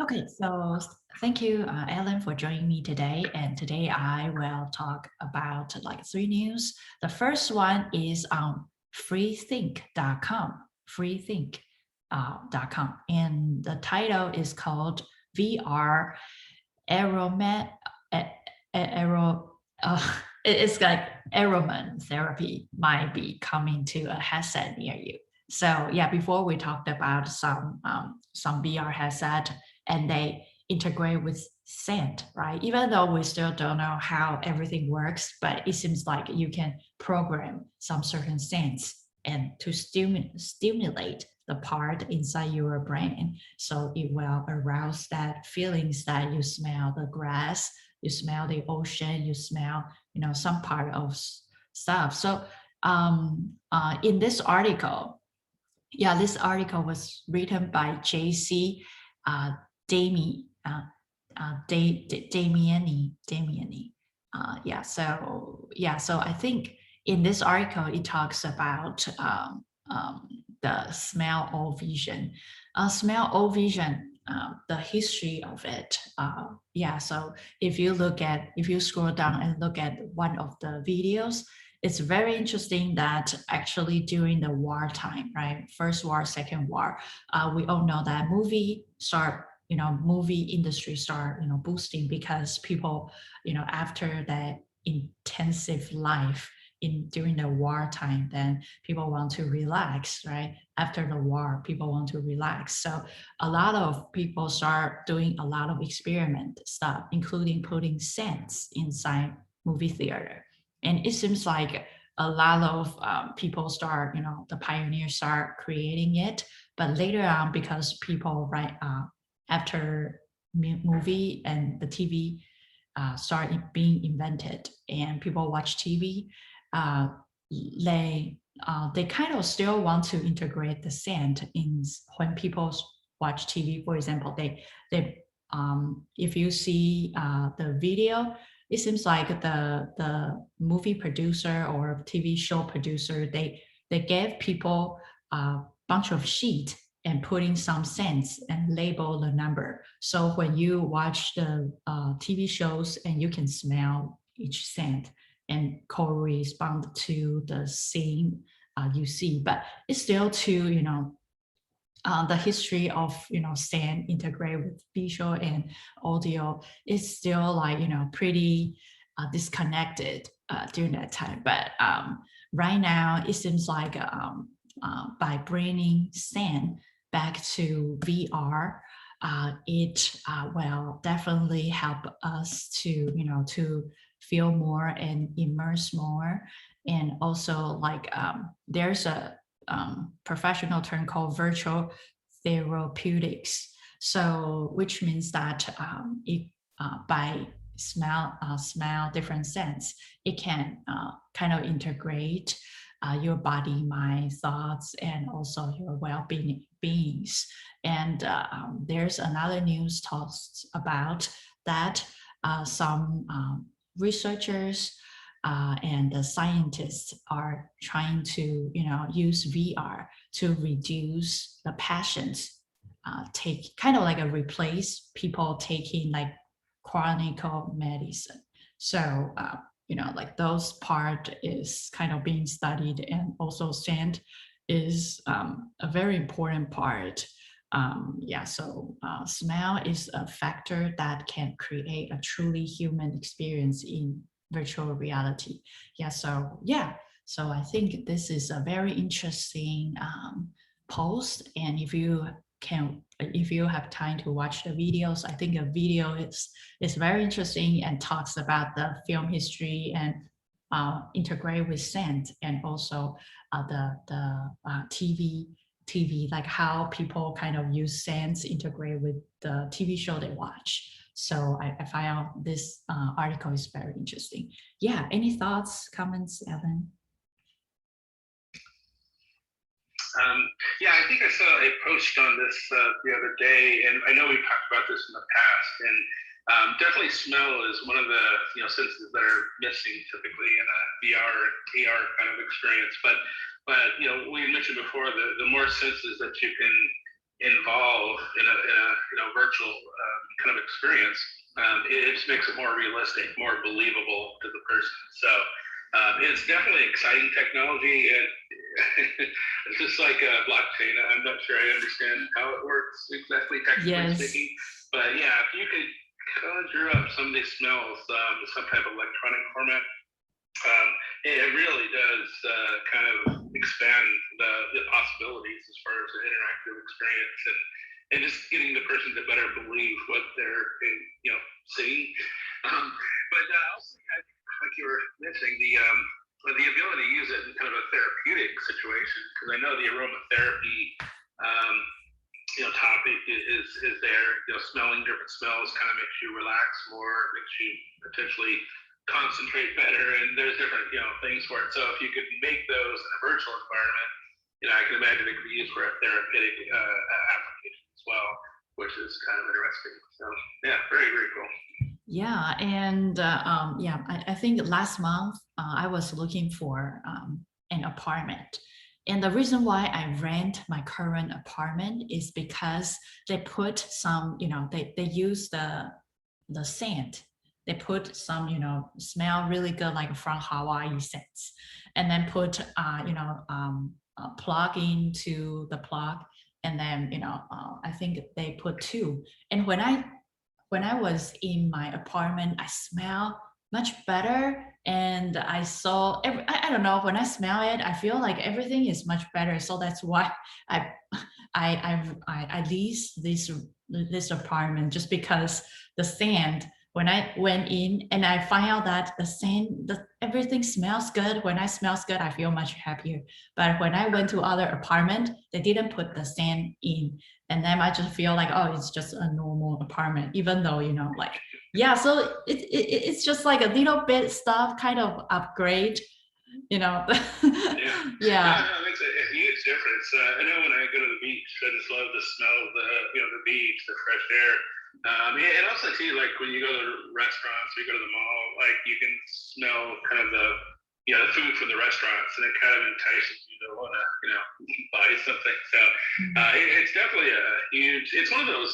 Okay, so thank you, Ellen, for joining me today. And today I will talk about like 3 news. The first one is on freethink.com, freethink.com. And the title is called VR Aromat, Aero, it's like Aromatherapy might be coming to a headset near you. So yeah, before we talked about some VR headset and they integrate with scent, right? Even though we still don't know how everything works, but it seems like you can program some certain scents and to stimulate the part inside your brain. So it will arouse that feelings that you smell the grass, you smell the ocean, you smell, some part of stuff. So in this article, yeah, this article was written by JC Dami, Damiani. So I think in this article it talks about the smell or vision, the history of it. So if you scroll down and look at one of the videos, it's very interesting that actually during the wartime, right? First war, second war, we all know that movie industry start, boosting because people, after that intensive life during the wartime, then people want to relax, right? After the war, people want to relax. So a lot of people start doing a lot of experiment stuff, including putting scents inside movie theater. And it seems like a lot of people start, the pioneers start creating it. But later on, because people, right, after movie and the TV started being invented and people watch TV, uh, they kind of still want to integrate the scent in when people watch TV. For example, they if you see the video, it seems like the movie producer or TV show producer, they gave people a bunch of sheet and putting some scents and label the number. So when you watch the TV shows and you can smell each scent and correspond to the scene you see, but it's still too, the history of scent integrate with visual and audio is still like pretty disconnected during that time. But right now it seems like by bringing scent back to VR, it will definitely help us to to feel more and immerse more. And also like there's a professional term called virtual therapeutics. So, which means that by smell different scents, it can kind of integrate your body, mind, thoughts, and also your well-being beings. And there's another news talks about that. Some researchers and the scientists are trying to use VR to reduce the patients take kind of like a replace people taking like chronic medicine. So like those part is kind of being studied, and also scent is a very important part. So smell is a factor that can create a truly human experience in virtual reality. So I think this is a very interesting post. And if you have time to watch the videos, I think a video is very interesting and talks about the film history and integrate with scent, and also the TV, like how people kind of use scents integrate with the TV show they watch. So I found this article is very interesting. Yeah, any thoughts, comments, Evan? I think I saw a post on this the other day, and I know we've talked about this in the past, and definitely smell is one of the senses that are missing typically in a VR or AR kind of experience. But we mentioned before the more senses that you can involve in a virtual experience, it just makes it more realistic, more believable to the person. So it's definitely exciting technology, and it's just like blockchain. I'm not sure I understand how it works exactly, technically speaking, but yeah, if you could conjure up some of these smells in some type of electronic format, it really does kind of expand the possibilities as far as an interactive experience, and just getting the person to better believe what they're seeing. But also, like you were mentioning, the ability to use it in kind of a therapeutic situation, because I know the aromatherapy topic is there. Smelling different smells kind of makes you relax more, makes you potentially concentrate better, and there's different things for it. So if you could make those in a virtual environment, I can imagine it could be used for a therapeutic application as well, which is kind of interesting. So yeah, very, very cool. Yeah, and I think last month I was looking for an apartment. And the reason why I rent my current apartment is because they put some, they use the scent. They put some, smell really good, like from Hawaii scents, and then put, plug into the plug, and then, I think they put two. And when I was in my apartment, I smell much better, and I saw I don't know, when I smell it, I feel like everything is much better. So that's why I lease this apartment, just because the scent, when I went in and I find out that the scent, everything smells good. When I smells good, I feel much happier. But when I went to other apartment, they didn't put the scent in, and then I just feel like, oh, it's just a normal apartment, even though so it's just like a little bit stuff, kind of upgrade, Yeah. Yeah. No, it makes a huge difference. I know when I go to the beach, I just love the smell of the beach, the fresh air. And also too, like when you go to restaurants or you go to the mall, like you can smell kind of the food from the restaurants, and it kind of entices you to want to buy something. So it's definitely a huge. It's one of those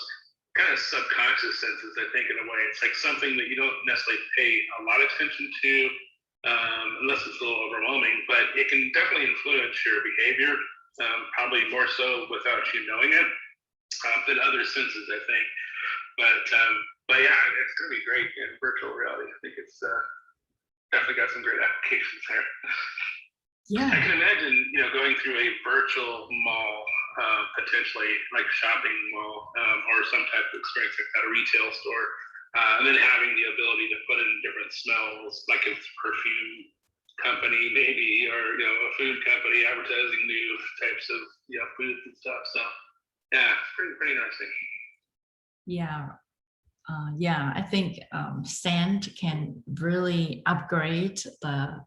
kind of subconscious senses, I think, in a way. It's like something that you don't necessarily pay a lot of attention to, unless it's a little overwhelming, but it can definitely influence your behavior, probably more so without you knowing it, than other senses, I think. But yeah, it's going to be great in virtual reality. I think it's definitely got some great applications there. Yeah. I can imagine, going through a virtual mall, potentially like shopping mall, or some type of experience like that, a retail store, and then having the ability to put in different smells, like it's a perfume company maybe, or a food company advertising new types of foods and stuff. So yeah, it's pretty interesting. Yeah, I think scent can really upgrade the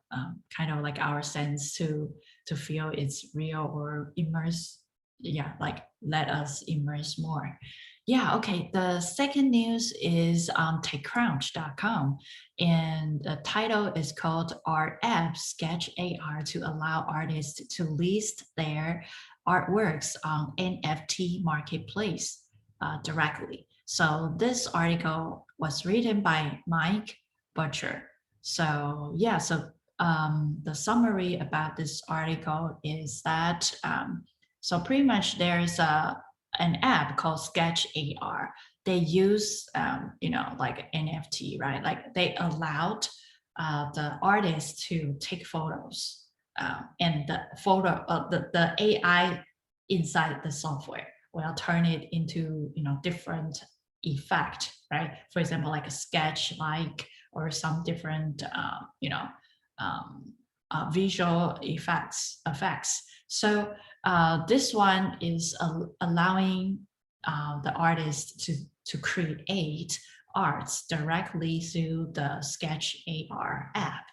kind of like our sense to feel it's real or immerse. Yeah, like let us immerse more. Yeah, okay. The second news is on TechCrunch.com, and the title is called "Art App SketchAR to allow artists to list their artworks on NFT marketplace directly." So this article was written by Mike Butcher. So yeah, so the summary about this article is that so pretty much there's an app called SketchAR. They use like NFT, right? Like they allowed the artists to take photos, and the photo the AI inside the software will turn it into different effect, right? For example, like a sketch, like, or some different visual effects. So this one is allowing the artist to create arts directly through the SketchAR app,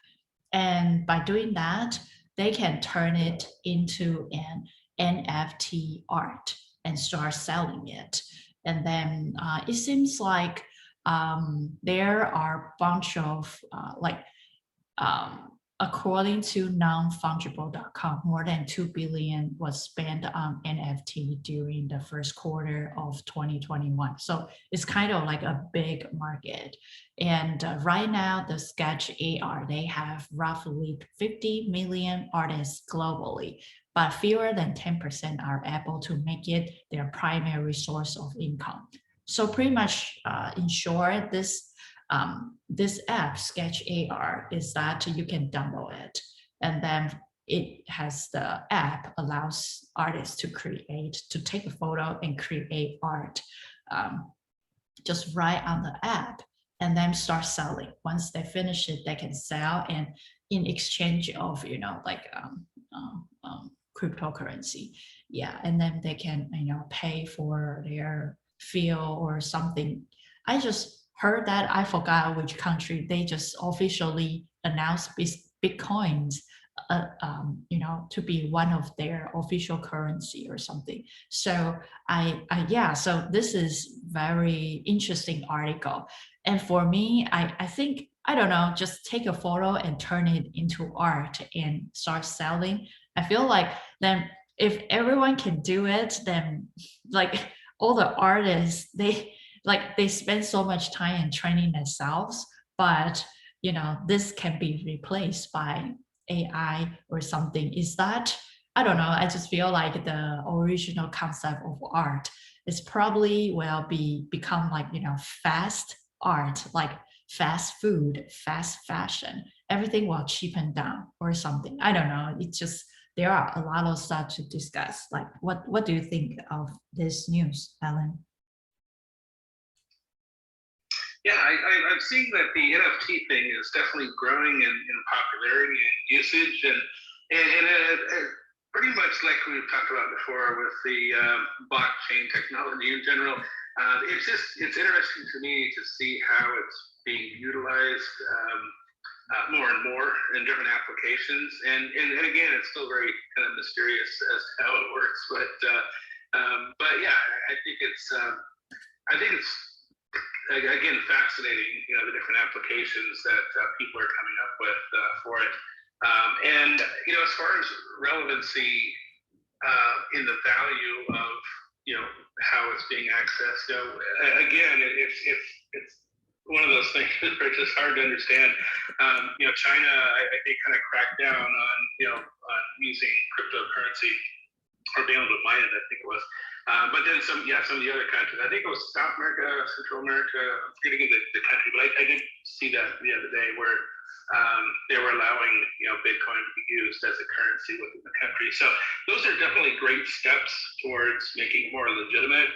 and by doing that, they can turn it into an NFT art and start selling it. And then it seems like there are a bunch of according to nonfungible.com, more than 2 billion was spent on NFT during the first quarter of 2021. So it's kind of like a big market. And right now, the SketchAR, they have roughly 50 million artists globally, but fewer than 10% are able to make it their primary source of income. So pretty much, in short, this app, SketchAR, is that you can download it, and then it has the app allows artists to take a photo and create art just right on the app, and then start selling. Once they finish it, they can sell, and in exchange of cryptocurrency, yeah, and then they can pay for their feel or something. I just heard that, I forgot which country, they just officially announced Bitcoins, to be one of their official currency or something. So so this is very interesting article. And for me, I think, I don't know, just take a photo and turn it into art and start selling. I feel like then if everyone can do it, then like all the artists, they spend so much time in training themselves, but this can be replaced by AI or something. Is that, I don't know, I just feel like the original concept of art is probably will become like fast art, like fast food, fast fashion, everything will cheapen down or something. I don't know, it's just, there are a lot of stuff to discuss. Like what do you think of this news, Alan? Yeah, I'm seeing that the NFT thing is definitely growing in popularity and usage, and pretty much like we've talked about before with the blockchain technology in general. It's interesting to me to see how it's being utilized more and more in different applications, and again, it's still very kind of mysterious as to how it works, but yeah, I think it's again fascinating, the different applications that people are coming up with for it, and as far as relevancy in the value of how it's being accessed, again, it's one of those things where it's just hard to understand. China, I think, kind of cracked down on on using cryptocurrency or being able to mine it, I think it was. But then some of the other countries, I think it was South America, Central America, I'm forgetting the country, but I did see that the other day where they were allowing Bitcoin to be used as a currency within the country. So those are definitely great steps towards making it more legitimate.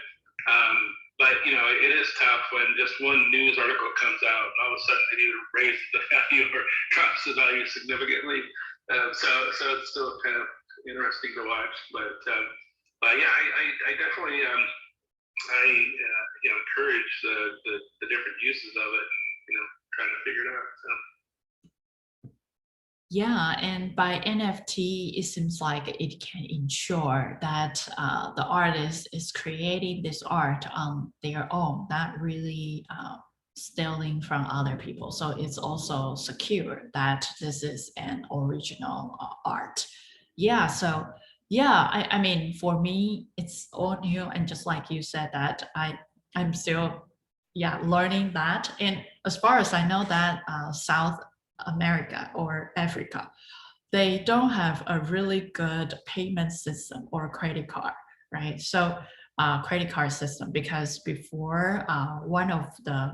But it is tough when just one news article comes out and all of a sudden it either raises the value or drops the value significantly. So it's still kind of interesting to watch, but yeah, I definitely encourage the different uses of it, trying to figure it out. So. Yeah, and by NFT, it seems like it can ensure that the artist is creating this art on their own, not really stealing from other people. So it's also secure that this is an original art. Yeah, so yeah, I mean, for me, it's all new. And just like you said that I'm still, learning that. And as far as I know that South America or Africa, they don't have a really good payment system or credit card, right? So credit card system, because before one of the,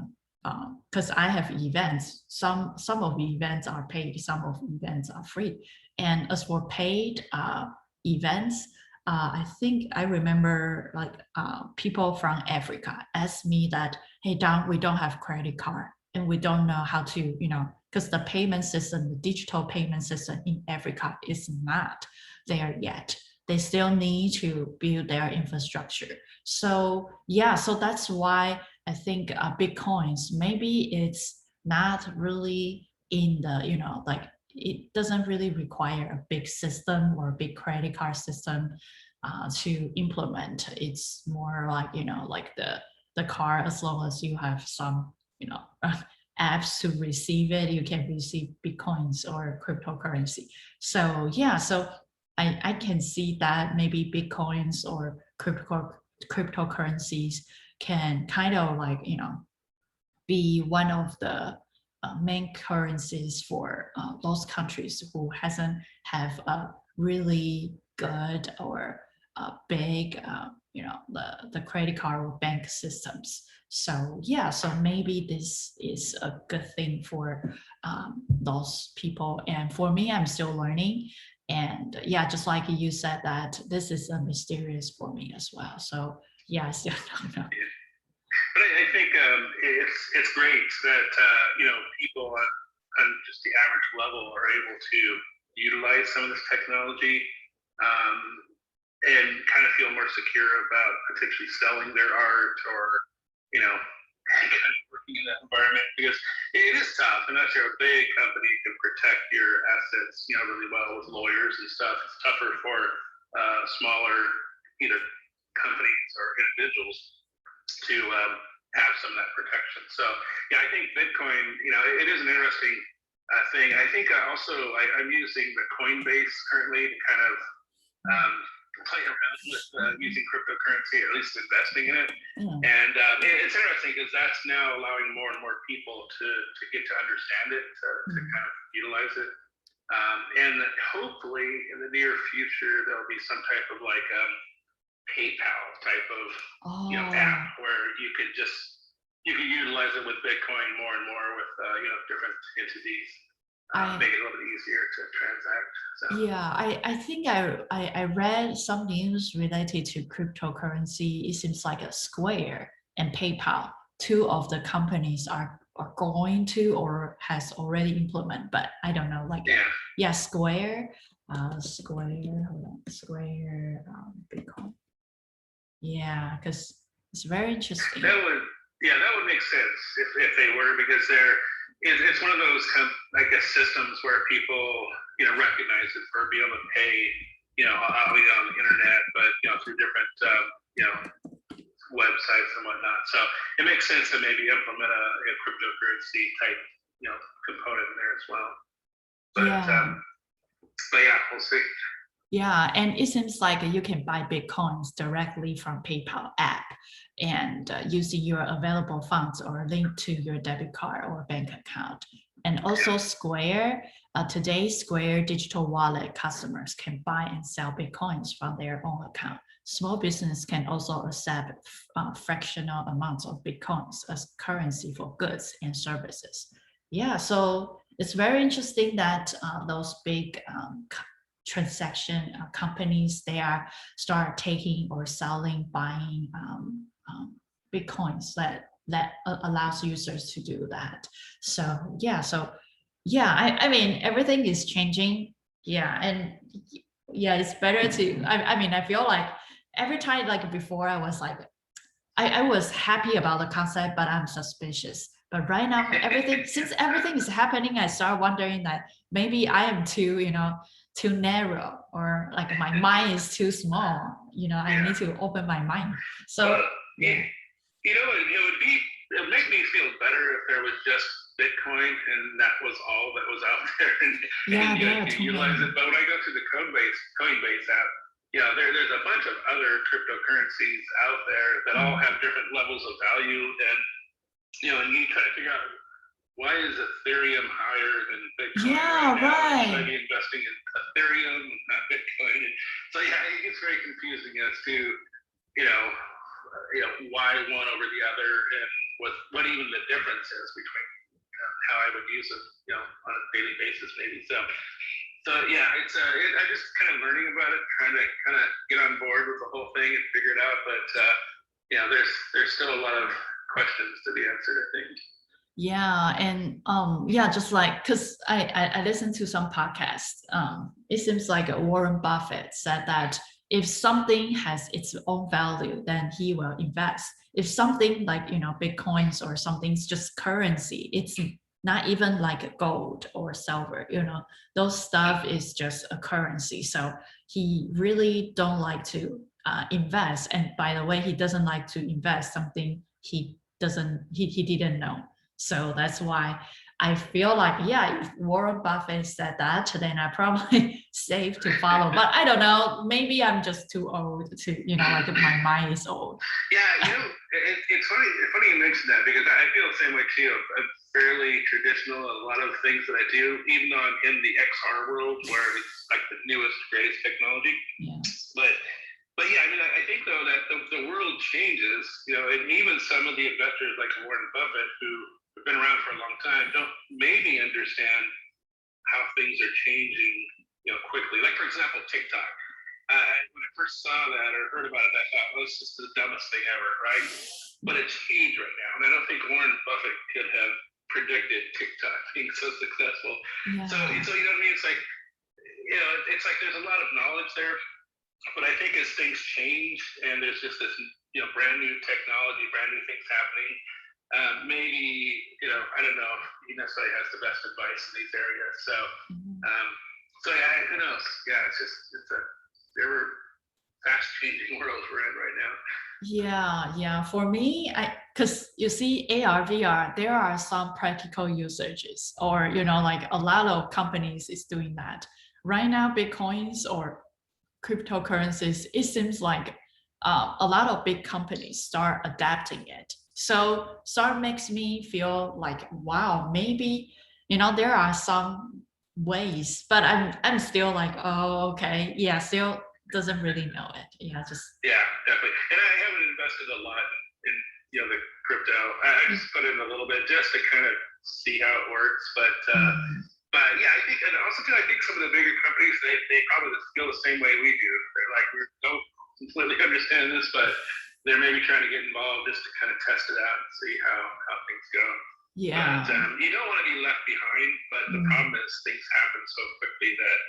because I have events, some of the events are paid, some of the events are free. And as for paid events, I think I remember like people from Africa asked me that, hey, Don, we don't have credit card and we don't know how to, because the payment system, the digital payment system in Africa is not there yet. They still need to build their infrastructure. So yeah, so that's why I think Bitcoins, maybe it's not really in the, like it doesn't really require a big system or a big credit card system to implement. It's more like, like the car, as long as you have some, apps to receive it. You can receive Bitcoins or cryptocurrency. So yeah, so I can see that maybe Bitcoins or cryptocurrencies can kind of like, you know, be one of the main currencies for those countries who hasn't have a really good or big, you know, the credit card or bank systems. So yeah, so maybe this is a good thing for those people. And for me, I'm still learning. And yeah, just like you said, that this is a mysterious for me as well. So yeah, I still don't know. But I think it's great that you know, people on just the average level are able to utilize some of this technology and kind of feel more secure about potentially selling their art, or you know, kind of working in that environment, because it is tough. I'm not sure a big company can protect your assets, you know, really well with lawyers and stuff. It's tougher for smaller either companies or individuals to have some of that protection. So yeah, I think Bitcoin, you know, it is an interesting thing. I think also I'm using the Coinbase currently to kind of play around with using cryptocurrency, or at least investing in it. And it's interesting because that's now allowing more and more people to get to understand it, to kind of utilize it. And hopefully in the near future, there'll be some type of like PayPal type of you know, app where you could utilize it with Bitcoin more and more with you know, different entities. Make it a little bit easier to transact. So. Yeah, I think I read some news related to cryptocurrency. It seems like a Square and PayPal, two of the companies are going to or has already implemented, but I don't know. Like yeah, Square, Square, Bitcoin. Yeah, because it's very interesting. That would make sense if they were, because it's one of those I guess systems where people, you know, recognize it for being able to pay, you know, obviously on the internet, but you know, through different you know, websites and whatnot. So it makes sense to maybe implement a cryptocurrency type, you know, component in there as well. But yeah, we'll see. Yeah, and it seems like you can buy Bitcoins directly from PayPal app and using your available funds or linked to your debit card or bank account. And also Square, today Square digital wallet customers can buy and sell Bitcoins from their own account. Small business can also accept fractional amounts of Bitcoins as currency for goods and services. Yeah, so it's very interesting that those big transaction companies, they are start taking or selling, buying Bitcoins that allows users to do that. So yeah, I mean, everything is changing. Yeah, and yeah, it's better to, I mean, I feel like every time, like before, I was like, I was happy about the concept, but I'm suspicious. But right now, since everything is happening, I start wondering that maybe I am too, you know, too narrow, or like my mind is too small. You know, I need to open my mind. So yeah. You know, it would make me feel better if there was just Bitcoin and that was all that was out there, and you could utilize it. But when I go to the Coinbase app, you know, there's a bunch of other cryptocurrencies out there that all have different levels of value, and you know, and you try to figure out, why is Ethereum higher than Bitcoin? Yeah, right. Should I be investing in Ethereum, not Bitcoin? And so yeah, it gets very confusing as to, you know, why one over the other, and what even the difference is between how I would use it, you know, on a daily basis maybe. So yeah, it's I'm just kind of learning about it, trying to kind of get on board with the whole thing and figure it out. But you know, there's still a lot of questions to be answered, I think. Yeah, and yeah, just like, because I listened to some podcasts. It seems like Warren Buffett said that if something has its own value, then he will invest. If something like, you know, Bitcoins or something's just currency, it's not even like gold or silver, you know, those stuff is just a currency. So he really don't like to invest. And by the way, he doesn't like to invest something he didn't know. So that's why I feel like, yeah, if Warren Buffett said that, then I probably safe to follow. But I don't know, maybe I'm just too old to, like my mind is old. Yeah, it's funny you mentioned that, because I feel the same way too. I'm fairly traditional in a lot of things that I do, even though I'm in the XR world where it's like the newest, greatest technology. Yeah. But yeah, I mean, I think though that the world changes, and even some of the investors like Warren Buffett, who have been around for a long time, don't maybe understand how things are changing, quickly. Like, for example, TikTok. When I first saw that or heard about it, I thought, well, it's just the dumbest thing ever, right? But it's huge right now, and I don't think Warren Buffett could have predicted TikTok being so successful. Yeah. So you know what I mean? It's like, it's like there's a lot of knowledge there, but I think as things change and there's just this, brand new technology, brand new things happening, maybe, I don't know if he necessarily has the best advice in these areas. So, so yeah, who knows? Yeah, it's a very fast-changing world we're in right now. Yeah. For me, because you see, AR, VR, there are some practical usages, or like a lot of companies is doing that right now. Bitcoins or cryptocurrencies, it seems like a lot of big companies start adapting it. So makes me feel like, wow, maybe there are some ways, but I'm still like, oh, okay, yeah, still doesn't really know it. Yeah, definitely. And I haven't invested a lot in the crypto. I just put in a little bit just to kind of see how it works. But yeah, I think, and also too, I think some of the bigger companies, they probably feel the same way we do. They're like, we don't completely understand this, but they're maybe trying to get involved just to kind of test it out and see how things go. Yeah. But you don't want to be left behind. But the problem is things happen so quickly that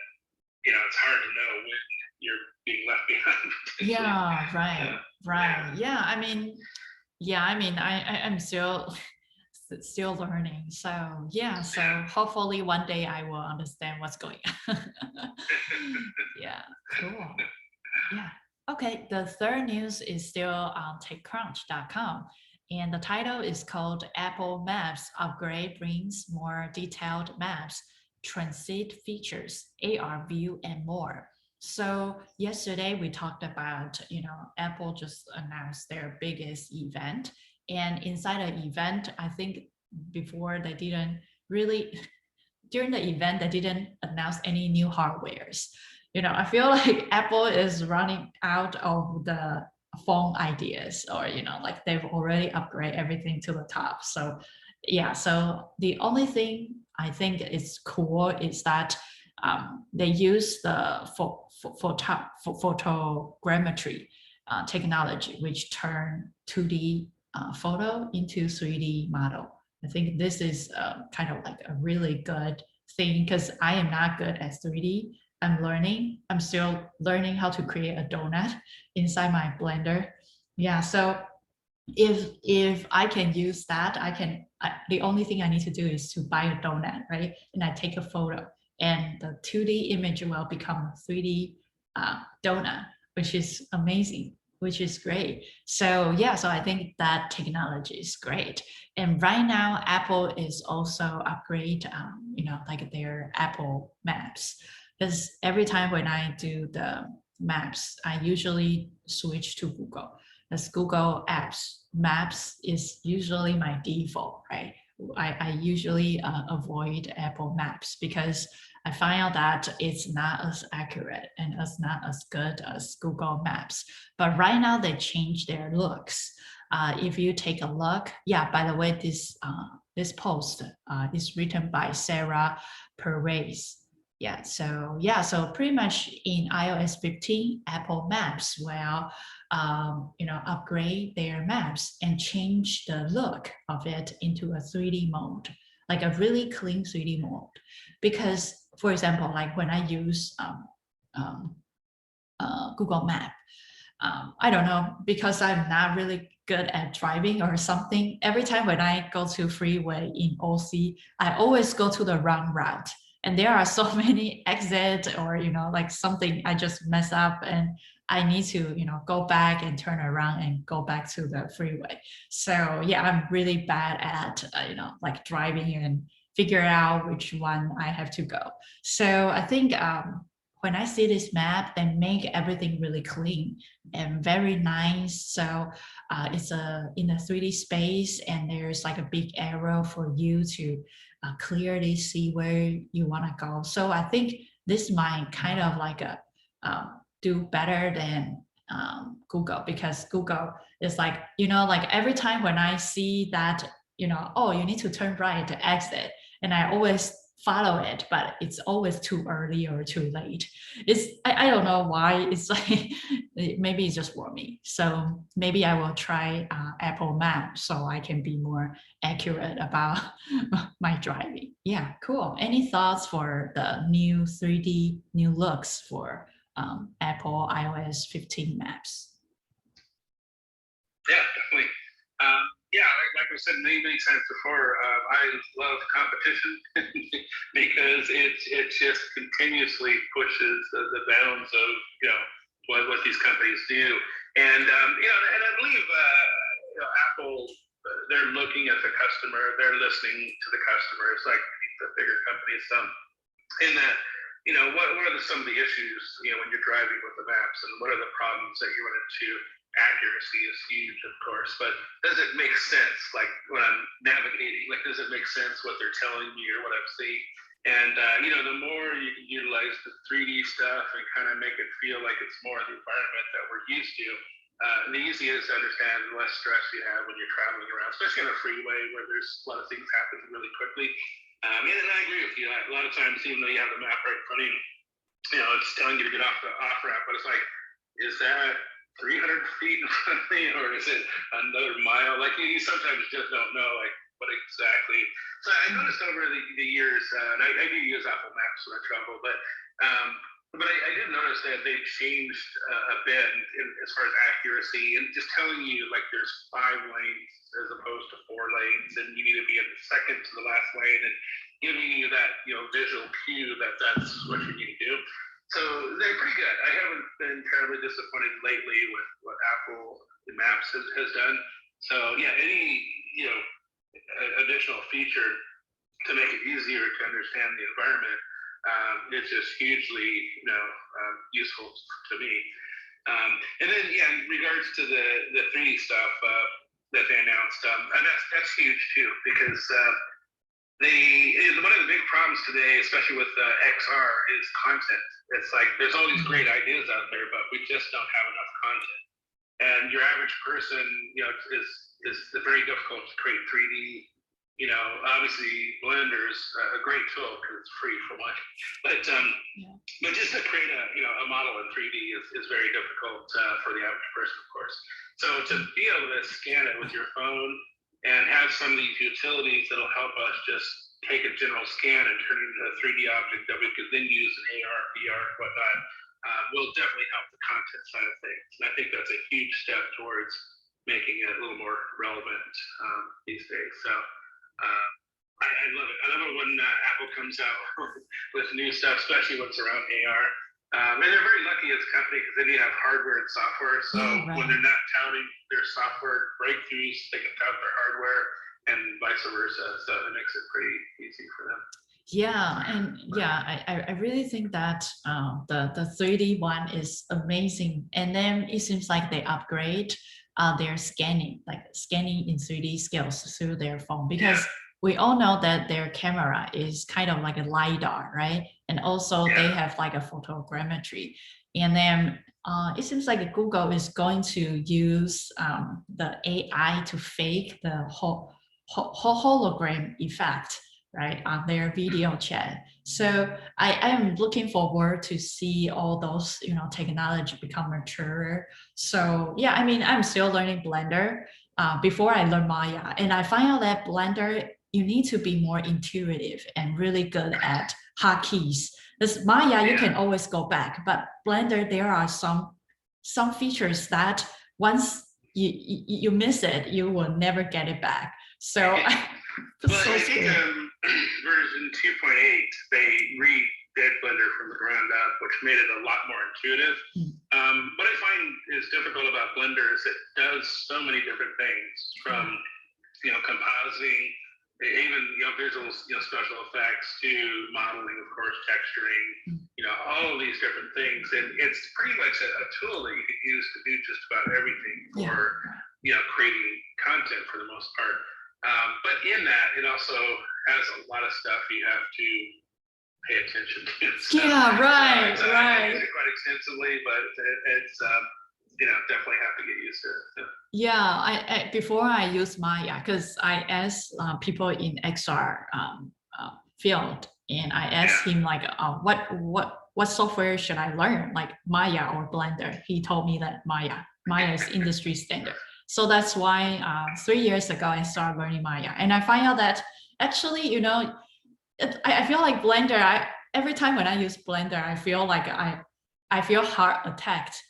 it's hard to know when you're being left behind. Yeah, right. Yeah, I mean, I'm still learning. So yeah, so hopefully one day I will understand what's going on. Yeah, cool. Yeah. Okay, the third news is still on TechCrunch.com. And the title is called Apple Maps Upgrade Brings More Detailed Maps, Transit Features, AR View, and more. So yesterday we talked about, Apple just announced their biggest event. And inside the event, I think before they didn't really, during the event, they didn't announce any new hardwares. I feel like Apple is running out of the phone ideas, or like they've already upgraded everything to the top. So yeah, so the only thing I think is cool is that they use the photogrammetry technology, which turn 2D photo into 3D model. I think this is kind of like a really good thing, because I am not good at 3D. I'm still learning how to create a donut inside my Blender. Yeah, so if I can use that, the only thing I need to do is to buy a donut, right? And I take a photo, and the 2D image will become a 3D donut, which is amazing, which is great. So yeah, so I think that technology is great. And right now, Apple is also upgrade, like their Apple Maps. Because every time when I do the maps, I usually switch to Google. As Google Maps is usually my default, right? I usually avoid Apple Maps because I find out that it's not as accurate and it's not as good as Google Maps. But right now they changed their looks. If you take a look, yeah, by the way, this post is written by Sarah Perez. Yeah, so pretty much in iOS 15, Apple Maps will upgrade their maps and change the look of it into a 3D mode, like a really clean 3D mode. Because, for example, like when I use Google Map, I don't know, because I'm not really good at driving or something. Every time when I go to freeway in OC, I always go to the wrong route. And there are so many exits or, like something I just mess up and I need to, go back and turn around and go back to the freeway. So yeah, I'm really bad at, like driving and figure out which one I have to go. So I think when I see this map, they make everything really clean and very nice. So it's in a 3D space, and there's like a big arrow for you to clearly see where you want to go. So I think this might kind of like do better than Google, because Google is like, like every time when I see that, oh, you need to turn right to exit, and I always follow it, but it's always too early or too late. I don't know why. It's like maybe it's just for me. So maybe I will try Apple Maps so I can be more accurate about my driving. Yeah, cool. Any thoughts for the new 3D new looks for Apple iOS 15 maps? Yeah, definitely. Yeah, like I said many times before, I love competition because it just continuously pushes the bounds of what these companies do, and and I believe Apple, they're looking at the customer, they're listening to the customers, like the bigger companies. In that, what are some of the issues when you're driving with the maps, and what are the problems that you run into? Accuracy is huge, of course, but does it make sense? Like when I'm navigating, like does it make sense what they're telling me or what I'm seeing? And the more you can utilize the 3D stuff and kind of make it feel like it's more the environment that we're used to, the easier it is to understand, the less stress you have when you're traveling around, especially on a freeway where there's a lot of things happening really quickly. And I agree with you. A lot of times, even though you have the map right in front of you, it's telling you to get off the off ramp, but it's like, is that 300 feet in front of me, or is it another mile? Like you sometimes just don't know like what exactly. So I noticed over the years, and I do use Apple Maps when I travel, but I did notice that they've changed a bit as far as accuracy, and just telling you like there's 5 lanes as opposed to 4 lanes, and you need to be in the second to the last lane, and giving you that visual cue that that's what you need to do. So they're pretty good. I haven't been terribly disappointed lately with what Apple Maps has done. So yeah, any additional feature to make it easier to understand the environment, it's just hugely useful to me. And then in regards to the 3D stuff that they announced, and that's huge too, because one of the big problems today, especially with XR, is content. It's like there's all these great ideas out there, but we just don't have enough content. And your average person, is very difficult to create 3D. Obviously Blender's a great tool because it's free for one, but just to create a model in 3D is very difficult for the average person, of course. So to be able to scan it with your phone and have some of these utilities that'll help us just take a general scan and turn it into a 3D object that we could then use in AR, VR, and whatnot, will definitely help the content side of things. And I think that's a huge step towards making it a little more relevant these days. So I love it. I love it when Apple comes out with new stuff, especially what's around AR. And they're very lucky as a company because they do have hardware and software. So when they're not touting their software breakthroughs, they can tout their hardware and vice versa. So it makes it pretty easy for them. Yeah, and I really think that the 3D one is amazing. And then it seems like they upgrade their scanning in 3D skills through their phone, because we all know that their camera is kind of like a LiDAR, right? And also they have like a photogrammetry. And then it seems like Google is going to use the AI to fake the hologram effect, right, on their video chat. So I am looking forward to see all those technology become mature. So yeah, I mean, I'm still learning Blender before I learn Maya, and I find out that Blender, you need to be more intuitive and really good at hotkeys. Because Maya, you can always go back, but Blender, there are some features that once you miss it, you will never get it back. So well, I think version 2.8, they did Blender from the ground up, which made it a lot more intuitive. What I find is difficult about Blender is it does so many different things, from compositing, even visuals, special effects, to modeling, of course, texturing, all of these different things, and it's pretty much a tool that you could use to do just about everything for creating content for the most part. But in that, it also has a lot of stuff you have to pay attention to. So, right. I use it quite extensively, but it's definitely have to get used to it. Yeah, I before I use Maya, because I asked people in XR field, and I asked him like, what software should I learn, like Maya or Blender? He told me that Maya is industry standard. So that's why 3 years ago I started learning Maya, and I find out that actually, I feel like Blender. Every time when I use Blender, I feel like I feel heart attacked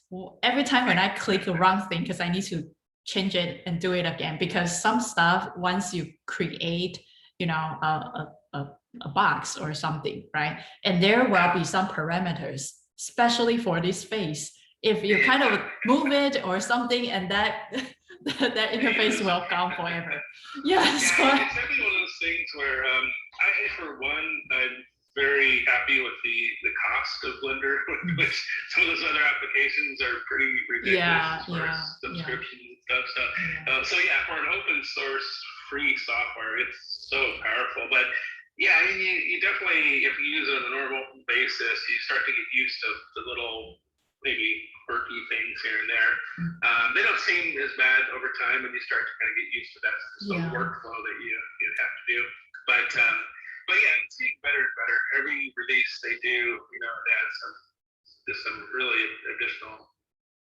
every time when I click the wrong thing, because I need to change it and do it again, because some stuff, once you create a box or something, right, and there will be some parameters, especially for this face, if you kind of move it or something, and that that interface will gone forever. It's definitely one of those things where for one, I'm very happy with the cost of Blender, which some of those other applications are pretty ridiculous as far as subscriptions and stuff. So for an open source free software, it's so powerful. But you definitely, if you use it on a normal basis, you start to get used to the little maybe quirky things here and there. They don't seem as bad over time when you start to kind of get used to that workflow that you have to do. But it's getting better and better. Every release they do, it adds some really additional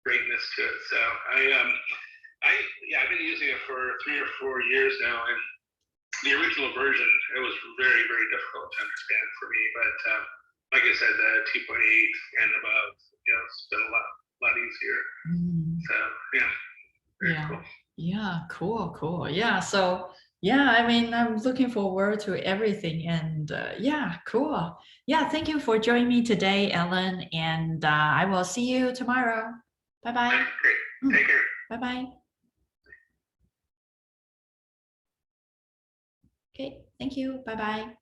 greatness to it. So I've been using it for 3 or 4 years now, and the original version, it was very, very difficult to understand for me. But like I said, the 2.8 and above, it's been a lot easier. So very cool. Yeah, cool. Yeah, so I mean, I'm looking forward to everything, and cool. Yeah, thank you for joining me today, Ellen, and I will see you tomorrow. Bye-bye. Great. Take care. Bye-bye. Okay, thank you. Bye-bye.